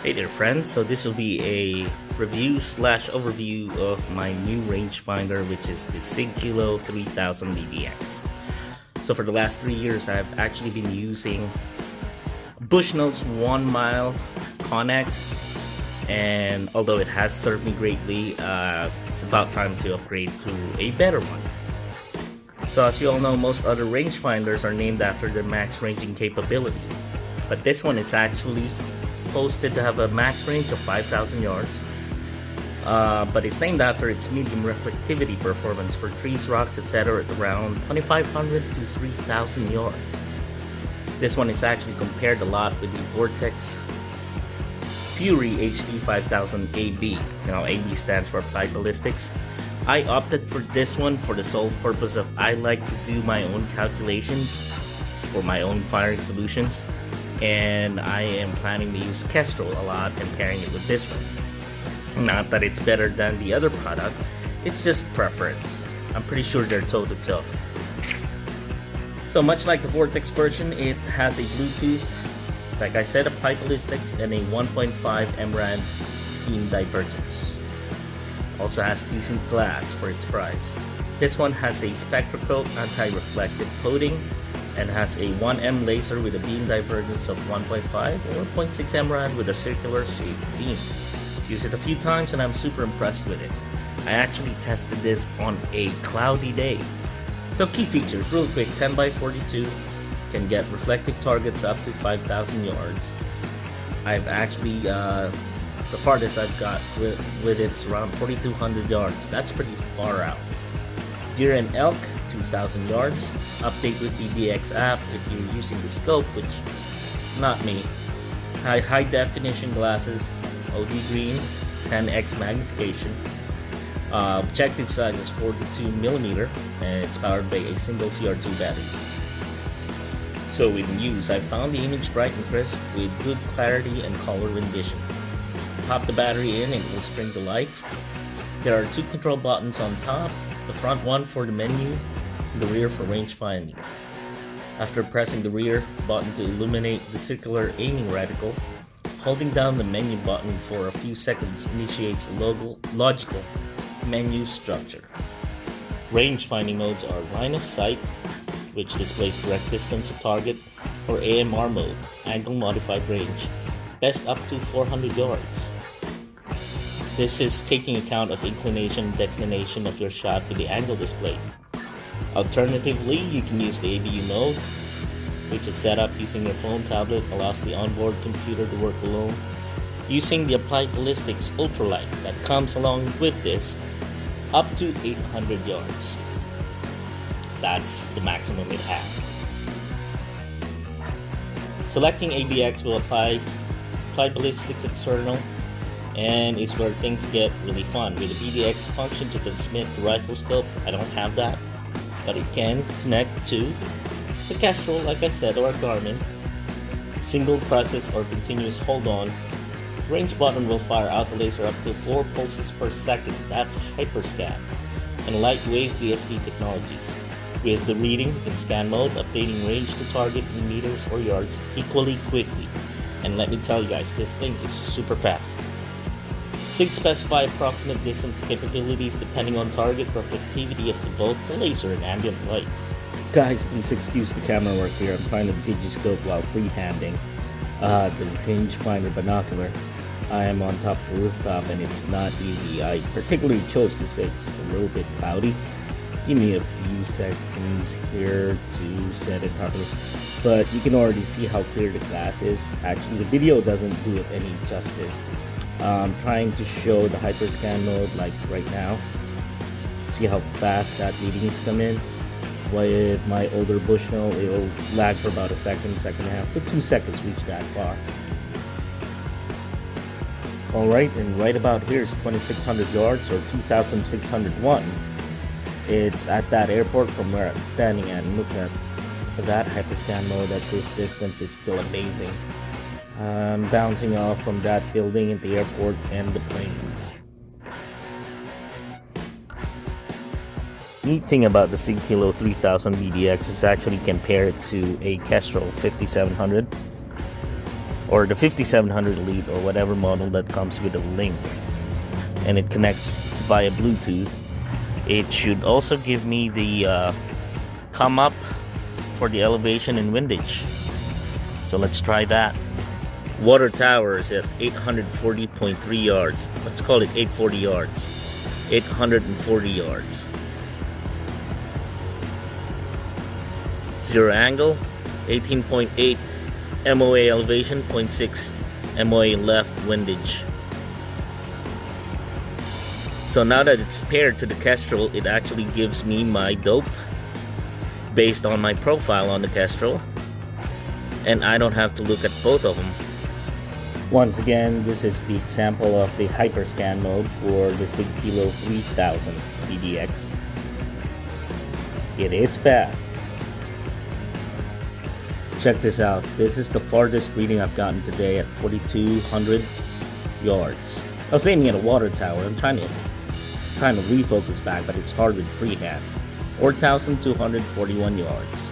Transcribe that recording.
Hey there friends, so this will be a review slash overview of my new rangefinder, which is the Sigkilo 3000 BDX. So for the last 3 years I've actually been using Bushnell's 1 mile Connex, and although it has served me greatly, it's about time to upgrade to a better one. So as you all know, most other rangefinders are named after their max ranging capability, but this one is actually posted to have a max range of 5,000 yards, but it's named after its medium reflectivity performance for trees, rocks, etc. at around 2,500 to 3,000 yards. This one is actually compared a lot with the Vortex Fury HD 5000 AB. AB stands for Applied Ballistics. I opted for this one for the sole purpose of I like to do my own calculations for my own firing solutions, and I am planning to use Kestrel a lot and pairing it with this one. Not that it's better than the other product, it's just preference. I'm pretty sure they're toe to toe. So much like the Vortex version, it has a Bluetooth, like I said, Applied Ballistics, and a 1.5 MRAD beam divergence. Also has decent glass for its price. This one has a SpectraCoat anti-reflective coating and has a 1M laser with a beam divergence of 1.5 or 0.6 MRAD with a circular shaped beam. Used it a few times and I'm super impressed with it. I actually tested this on a cloudy day. So key features, real quick: 10x42, can get reflective targets up to 5,000 yards. I've actually, the farthest I've got with it's around 4,200 yards. That's pretty far out. Deer and elk, 2,000 yards. Update with BDX app if you're using the scope, which not me. High definition glasses, OD green, 10x magnification. Objective size is 42mm and it's powered by a single CR2 battery. So in use, I found the image bright and crisp with good clarity and color rendition. Pop the battery in and it will spring to life. There are 2 control buttons on top, the front one for the menu, the rear for range finding. After pressing the rear button to illuminate the circular aiming reticle, holding down the menu button for a few seconds initiates a logical menu structure. Range finding modes are line of sight, which displays direct distance to target, or AMR mode, angle modified range, best up to 400 yards. This is taking account of inclination and declination of your shot with the angle display. Alternatively, you can use the ABU mode, which is set up using your phone, tablet, allows the onboard computer to work alone. Using the Applied Ballistics Ultralight that comes along with this, up to 800 yards. That's the maximum it has. Selecting ABX will apply Ballistics External, and is where things get really fun. With the BDX function to transmit the rifle scope, I don't have that, but it can connect to the Kestrel, like I said, or a Garmin. Single presses or continuous hold on. The range button will fire out the laser up to 4 pulses per second. That's hyperscan. And light wave DSP technologies. With the reading in scan mode, updating range to target in meters or yards equally quickly. And let me tell you guys, this thing is super fast. 6 specify approximate distance capabilities depending on target reflectivity of both the laser and ambient light. Guys, please excuse the camera work here. I'm trying to digiscope while freehanding the rangefinder binocular. I am on top of a rooftop and it's not easy. I particularly chose this day because it's a little bit cloudy. Give me a few seconds here to set it properly. But you can already see how clear the glass is. Actually, the video doesn't do it any justice. I'm trying to show the hyperscan mode like right now. See how fast that readings come in. With my older Bushnell, it'll lag for about a second, second and a half to 2 seconds reach that far. Alright, and right about here is 2,600 yards or 2,601. It's at that airport from where I'm standing at, and look at that hyperscan mode at this distance is still amazing. Bouncing off from that building at the airport and the planes. Neat thing about the Sigkilo 3000 BDX is actually compare it to a Kestrel 5700 or the 5700 Elite, or whatever model that comes with a link, and it connects via Bluetooth, it should also give me the come up for the elevation and windage. So let's try that. Water tower is at 840.3 yards. Let's call it 840 yards. 840 yards. Zero angle, 18.8 MOA elevation, 0.6 MOA left windage. So now that it's paired to the Kestrel, it actually gives me my dope based on my profile on the Kestrel, and I don't have to look at both of them. Once again, this is the example of the hyperscan mode for the Sigkilo 3000 BDX. It is fast. Check this out. This is the farthest reading I've gotten today at 4,200 yards. I was aiming at a water tower. I'm trying to refocus back, but it's hard with freehand. 4,241 yards.